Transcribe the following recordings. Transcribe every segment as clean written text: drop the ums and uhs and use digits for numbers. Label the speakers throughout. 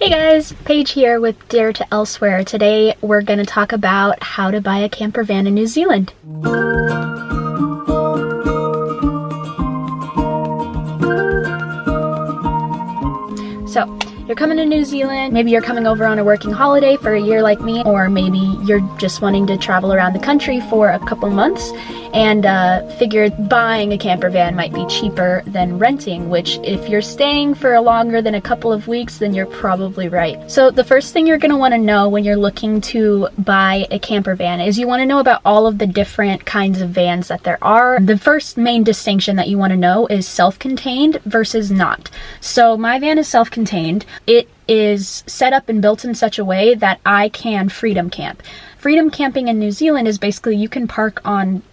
Speaker 1: Hey guys, Paige here with Dare to Elsewhere. Today we're going to talk about how to buy a camper van in New Zealand. So, you're coming to New Zealand, maybe you're coming over on a working holiday for a year like me, or maybe you're just wanting to travel around the country for a couple months and figured buying a camper van might be cheaper than renting, which if you're staying for longer than a couple of weeks, then you're probably right. So the first thing you're going to want to know when you're looking to buy a camper van is you want to know about all of the different kinds of vans that there are. The first main distinction that you want to know is self-contained versus not. So my van is self-contained. It is set up and built in such a way that I can freedom camp. Freedom camping in New Zealand is basically you can park on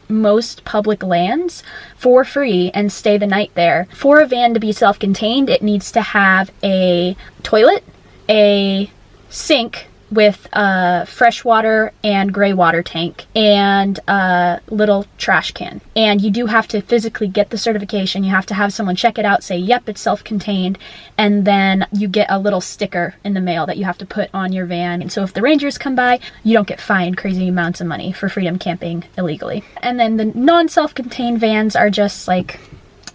Speaker 1: most public lands for free and stay the night there. For a van to be self-contained, it needs to have a toilet, a sink with a freshwater and gray water tank, and a little trash can. And you do have to physically get the certification. You have to have someone check it out, say, yep, it's self-contained, and then you get a little sticker in the mail that you have to put on your van. And so if the rangers come by, you don't get fined crazy amounts of money for freedom camping illegally. And then the non-self-contained vans are just like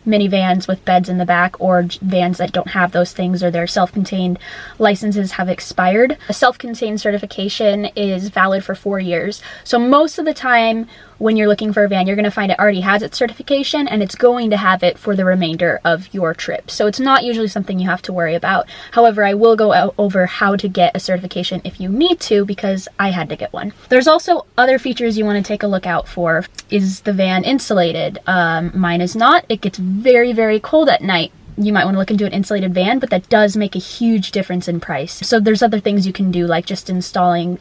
Speaker 1: minivans with beds in the back, or vans that don't have those things, or their self-contained licenses have expired. A self-contained certification is valid for 4 years. So most of the time when you're looking for a van, you're going to find it already has its certification, and it's going to have it for the remainder of your trip. So it's not usually something you have to worry about. However, I will go over how to get a certification if you need to, because I had to get one. There's also other features you want to take a look out for. Is the van insulated? Mine is not. It gets very, very cold at night. You might want to look into an insulated van, but that does make a huge difference in price. So there's other things you can do, like just installing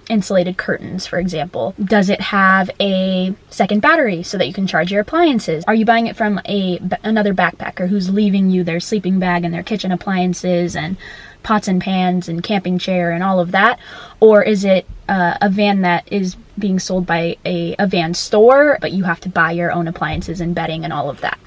Speaker 1: insulated curtains, for example. Does it have a second battery so that you can charge your appliances? Are you buying it from another backpacker who's leaving you their sleeping bag and their kitchen appliances and pots and pans and camping chair and all of that? Or is it a van that is being sold by a van store, but you have to buy your own appliances and bedding and all of that?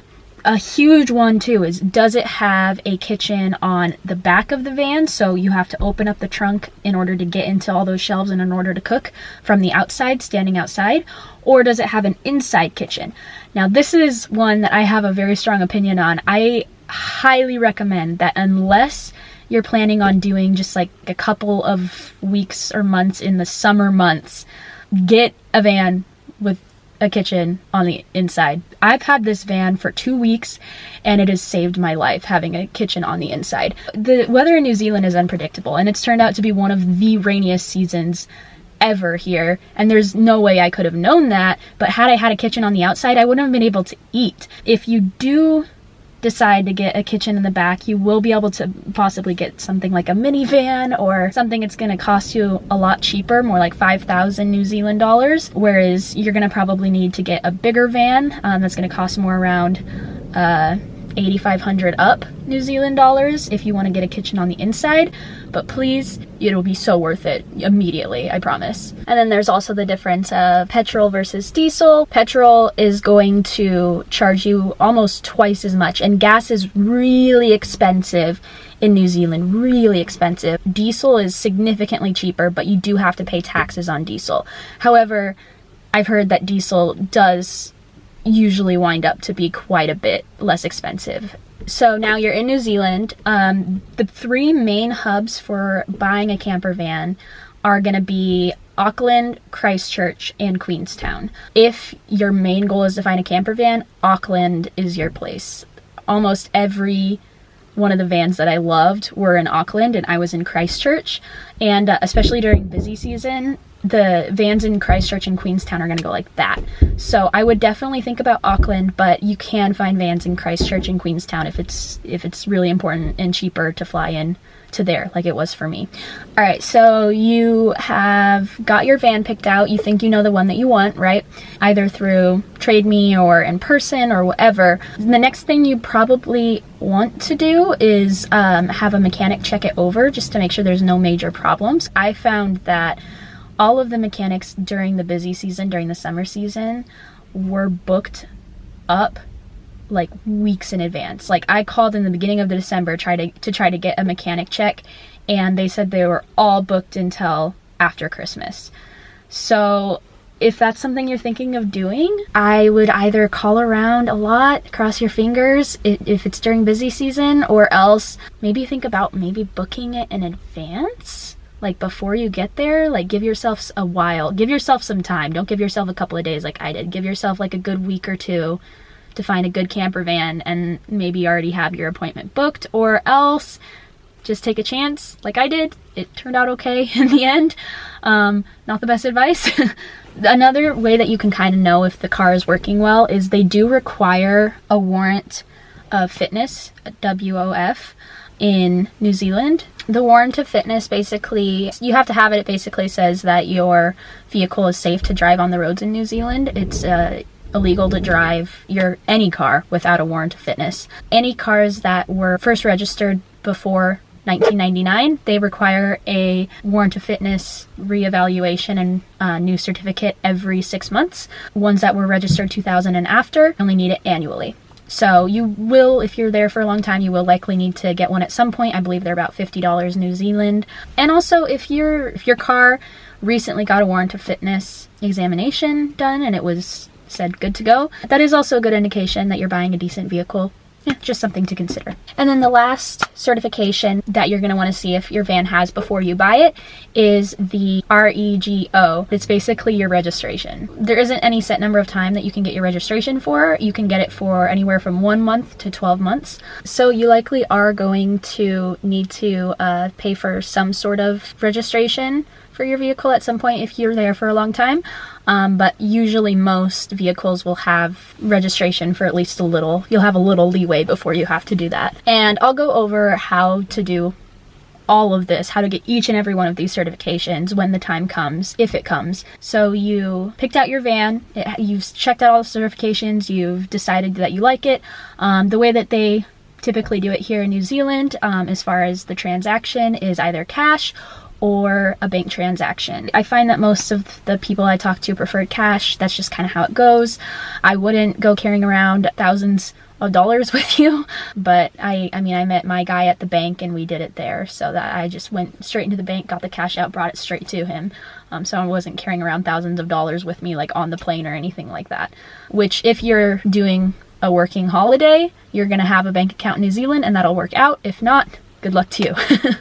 Speaker 1: A huge one too is, does it have a kitchen on the back of the van, so you have to open up the trunk in order to get into all those shelves and in order to cook from the outside, standing outside? Or does it have an inside kitchen? Now this is one that I have a very strong opinion on. I highly recommend that unless you're planning on doing just like a couple of weeks or months in the summer months, get a van with a kitchen on the inside. I've had this van for 2 weeks and it has saved my life having a kitchen on the inside. The weather in New Zealand is unpredictable, and it's turned out to be one of the rainiest seasons ever here, and there's no way I could have known that, but had I had a kitchen on the outside, I wouldn't have been able to eat. If you do decide to get a kitchen in the back, you will be able to possibly get something like a minivan, or something that's going to cost you a lot cheaper, more like 5,000 New Zealand dollars, whereas you're going to probably need to get a bigger van that's going to cost more around 8,500 up New Zealand dollars if you want to get a kitchen on the inside. But please, it'll be so worth it immediately, I promise. And then there's also the difference of petrol versus diesel. Petrol is going to charge you almost twice as much, and gas is really expensive in New Zealand, really expensive. Diesel is significantly cheaper, but you do have to pay taxes on diesel. However, I've heard that diesel does usually wind up to be quite a bit less expensive. So now you're in New Zealand. The three main hubs for buying a camper van are going to be Auckland, Christchurch, and Queenstown. If your main goal is to find a camper van, Auckland is your place. Almost every one of the vans that I loved were in Auckland, and I was in Christchurch. And especially during busy season, the vans in Christchurch and Queenstown are going to go like that. So I would definitely think about Auckland, but you can find vans in Christchurch and Queenstown if it's really important and cheaper to fly in to there, like it was for me. All right, so you have got your van picked out. You think you know the one that you want, right? Either through TradeMe or in person or whatever. The next thing you probably want to do is have a mechanic check it over just to make sure there's no major problems. I found that all of the mechanics during the busy season, during the summer season, were booked up like weeks in advance. Like I called in the beginning of December to try to get a mechanic check, and they said they were all booked until after Christmas. So if that's something you're thinking of doing, I would either call around a lot, cross your fingers if it's during busy season, or else maybe think about maybe booking it in advance, like before you get there. Like give yourself a while, give yourself some time. Don't give yourself a couple of days like I did. Give yourself like a good week or two to find a good camper van and maybe already have your appointment booked, or else just take a chance like I did. It turned out okay in the end. Not the best advice. Another way that you can kind of know if the car is working well is they do require a warrant of fitness, WOF, in New Zealand. The warrant of fitness, basically, you have to have it. It basically says that your vehicle is safe to drive on the roads in New Zealand. It's illegal to drive any car without a warrant of fitness. Any cars that were first registered before 1999, they require a warrant of fitness reevaluation and new certificate every 6 months. Ones that were registered 2000 and after only need it annually. So you will, if you're there for a long time, you will likely need to get one at some point. I believe they're about $50 New Zealand. And also if your car recently got a warrant of fitness examination done and it was said good to go, that is also a good indication that you're buying a decent vehicle. Yeah, just something to consider. And then the last certification that you're going to want to see if your van has before you buy it is the REGO. It's basically your registration. There isn't any set number of time that you can get your registration for. You can get it for anywhere from 1 month to 12 months. So you likely are going to need to pay for some sort of registration for your vehicle at some point if you're there for a long time. But usually most vehicles will have registration for at least a little. You'll have a little leeway before you have to do that. And I'll go over how to do all of this, how to get each and every one of these certifications when the time comes, if it comes. So you picked out your van, you've checked out all the certifications, you've decided that you like it. The way that they typically do it here in New Zealand, as far as the transaction, is either cash or a bank transaction. I find that most of the people I talk to prefer cash. That's just kind of how it goes. I wouldn't go carrying around thousands of dollars with you, but I mean, I met my guy at the bank and we did it there, so that I just went straight into the bank, got the cash out, brought it straight to him. So I wasn't carrying around thousands of dollars with me, like on the plane or anything like that. Which, if you're doing a working holiday, you're gonna have a bank account in New Zealand and that'll work out. If not, good luck to you.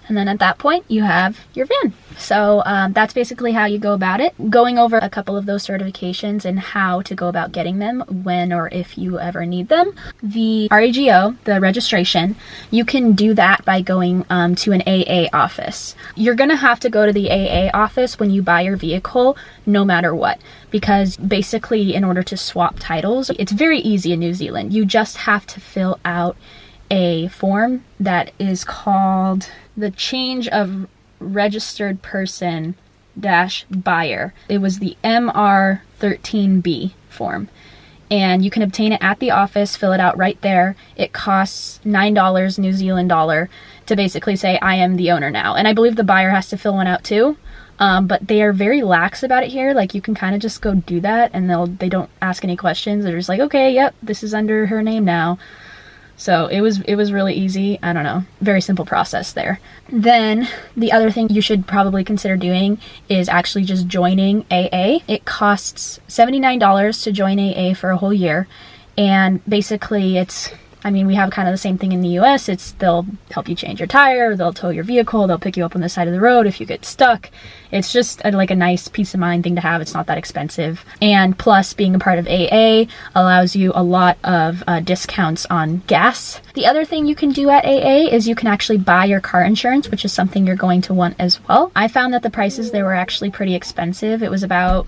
Speaker 1: And then at that point, you have your van. So that's basically how you go about it. Going over a couple of those certifications and how to go about getting them when or if you ever need them. The REGO, the registration, you can do that by going to an AA office. You're gonna have to go to the AA office when you buy your vehicle, no matter what. Because basically, in order to swap titles, it's very easy in New Zealand. You just have to fill out a form that is called the Change of Registered Person -buyer. It was the MR13B form. And you can obtain it at the office, fill it out right there. It costs $9 New Zealand dollar to basically say, I am the owner now. And I believe the buyer has to fill one out too. But they are very lax about it here. Like, you can kind of just go do that and they don't ask any questions. They're just like, okay, yep, this is under her name now. So it was really easy. I don't know, very simple process there. Then the other thing you should probably consider doing is actually just joining AA. It costs $79 to join AA for a whole year. And basically we have kind of the same thing in the US. They'll help you change your tire, they'll tow your vehicle, they'll pick you up on the side of the road if you get stuck. It's just like a nice peace of mind thing to have. It's not that expensive. And plus, being a part of AA allows you a lot of discounts on gas. The other thing you can do at AA is you can actually buy your car insurance, which is something you're going to want as well. I found that the prices there were actually pretty expensive. It was about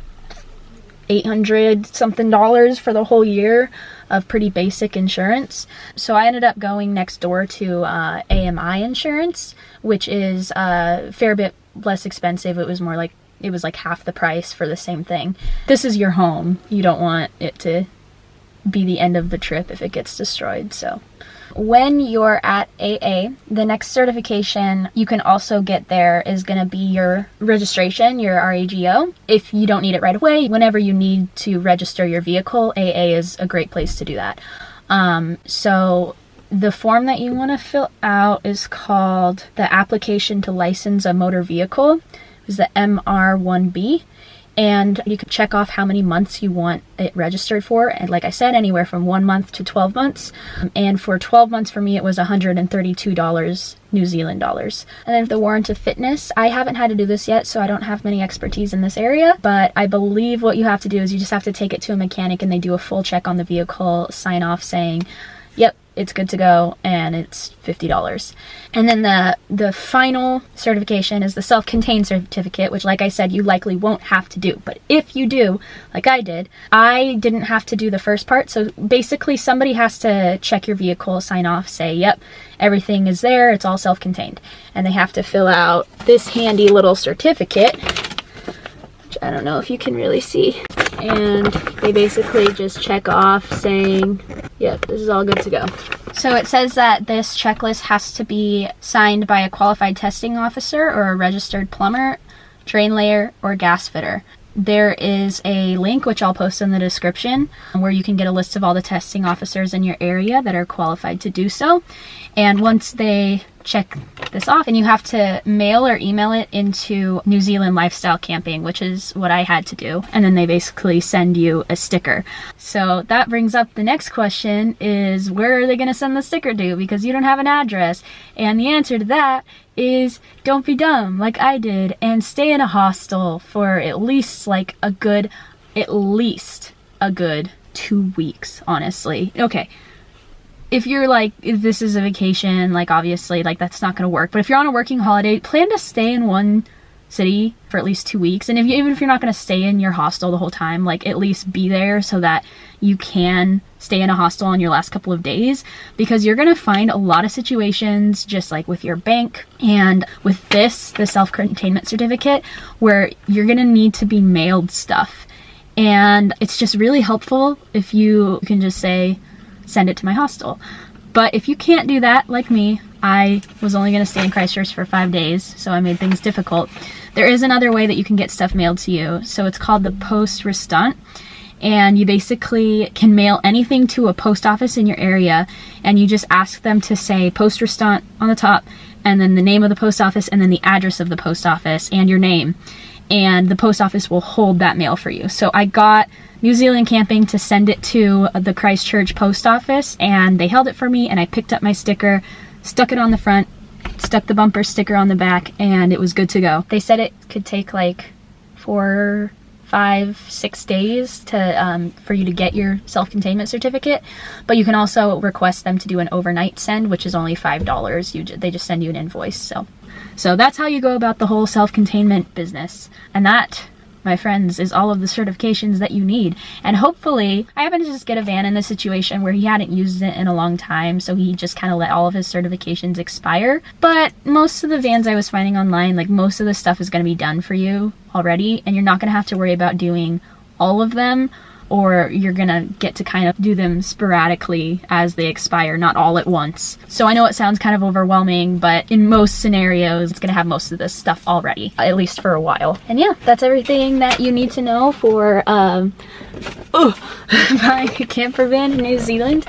Speaker 1: $800 something for the whole year of pretty basic insurance. So I ended up going next door to AMI insurance, which is a fair bit less expensive. It was like half the price for the same thing. This is your home. You don't want it to be the end of the trip if it gets destroyed. So when you're at AA, the next certification you can also get there is going to be your registration, your REGO. If you don't need it right away, whenever you need to register your vehicle, AA is a great place to do that. So the form that you want to fill out is called the application to license a motor vehicle. It's the MR1B. And you can check off how many months you want it registered for. And like I said, anywhere from 1 month to 12 months. And for 12 months for me, it was $132 New Zealand dollars. And then the warrant of fitness, I haven't had to do this yet, so I don't have many expertise in this area. But I believe what you have to do is you just have to take it to a mechanic and they do a full check on the vehicle, sign off saying, yep, it's good to go, and it's $50. And then the final certification is the self-contained certificate, which, like I said, you likely won't have to do. But if you do, like I didn't have to do the first part. So basically somebody has to check your vehicle, sign off, say, yep, everything is there, it's all self-contained. And they have to fill out this handy little certificate, which I don't know if you can really see. And they basically just check off saying, yep, this is all good to go. So it says that this checklist has to be signed by a qualified testing officer or a registered plumber, drain layer, or gas fitter. There is a link, which I'll post in the description, where you can get a list of all the testing officers in your area that are qualified to do so. And once they check this off, and you have to mail or email it into New Zealand Lifestyle Camping, which is what I had to do. And then they basically send you a sticker. So that brings up the next question is, where are they going to send the sticker to? Because you don't have an address. And the answer to that is, don't be dumb like I did and stay in a hostel for at least a good 2 weeks, honestly. Okay. If you're if this is a vacation, obviously, that's not going to work. But if you're on a working holiday, plan to stay in one city for at least 2 weeks. And even if you're not going to stay in your hostel the whole time, at least be there so that you can stay in a hostel on your last couple of days. Because you're going to find a lot of situations, just like with your bank and with the self-containment certificate, where you're going to need to be mailed stuff. And it's just really helpful if you can just say, send it to my hostel. But if you can't do that, like me, I was only going to stay in Christchurch for 5 days, so I made things difficult. There is another way that you can get stuff mailed to you. So it's called the post restant, and you basically can mail anything to a post office in your area, and you just ask them to say post restant on the top, and then the name of the post office, and then the address of the post office, and your name. And the post office will hold that mail for you. So I got New Zealand Camping to send it to the Christchurch post office, and they held it for me, and I picked up my sticker, stuck it on the front, stuck the bumper sticker on the back, and it was good to go. They said it could take 4, 5, 6 days to for you to get your self-containment certificate, but you can also request them to do an overnight send, which is only $5. They just send you an invoice. So that's how you go about the whole self-containment business. And that, my friends, is all of the certifications that you need. And hopefully, I happened to just get a van in this situation where he hadn't used it in a long time, so he just kind of let all of his certifications expire. But most of the vans I was finding online, most of the stuff is going to be done for you already, and you're not going to have to worry about doing all of them, or you're gonna get to kind of do them sporadically as they expire, not all at once. So I know it sounds kind of overwhelming, but in most scenarios, it's gonna have most of this stuff already, at least for a while. And yeah, that's everything that you need to know for my campervan in New Zealand.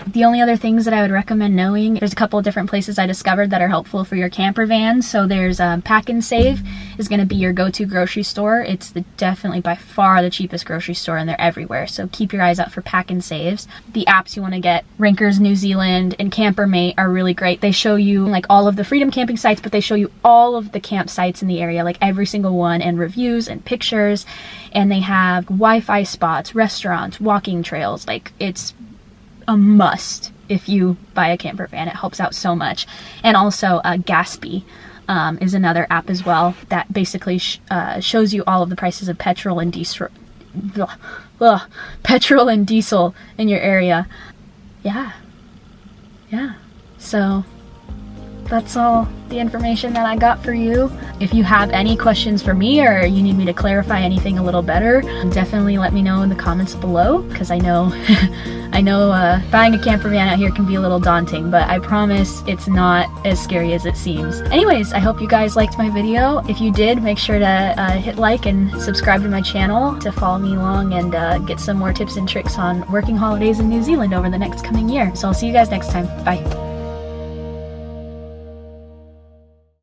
Speaker 1: The only other things that I would recommend knowing, there's a couple of different places I discovered that are helpful for your camper van. So there's Pack and Save is going to be your go-to grocery store. It's definitely by far the cheapest grocery store, and they're everywhere. So keep your eyes out for Pack and Saves. The apps you want to get, Rinkers New Zealand and Campermate, are really great. They show you all of the freedom camping sites, but they show you all of the campsites in the area, every single one, and reviews and pictures. And they have Wi-Fi spots, restaurants, walking trails. It's a must if you buy a camper van. It helps out so much. And also Gatsby is another app as well that basically shows you all of the prices of petrol and diesel in your area. Yeah So that's all the information that I got for you. If you have any questions for me, or you need me to clarify anything a little better, definitely let me know in the comments below, because I know I know buying a camper van out here can be a little daunting, but I promise it's not as scary as it seems. Anyways, I hope you guys liked my video. If you did, make sure to hit like and subscribe to my channel to follow me along and get some more tips and tricks on working holidays in New Zealand over the next coming year. So I'll see you guys next time. Bye.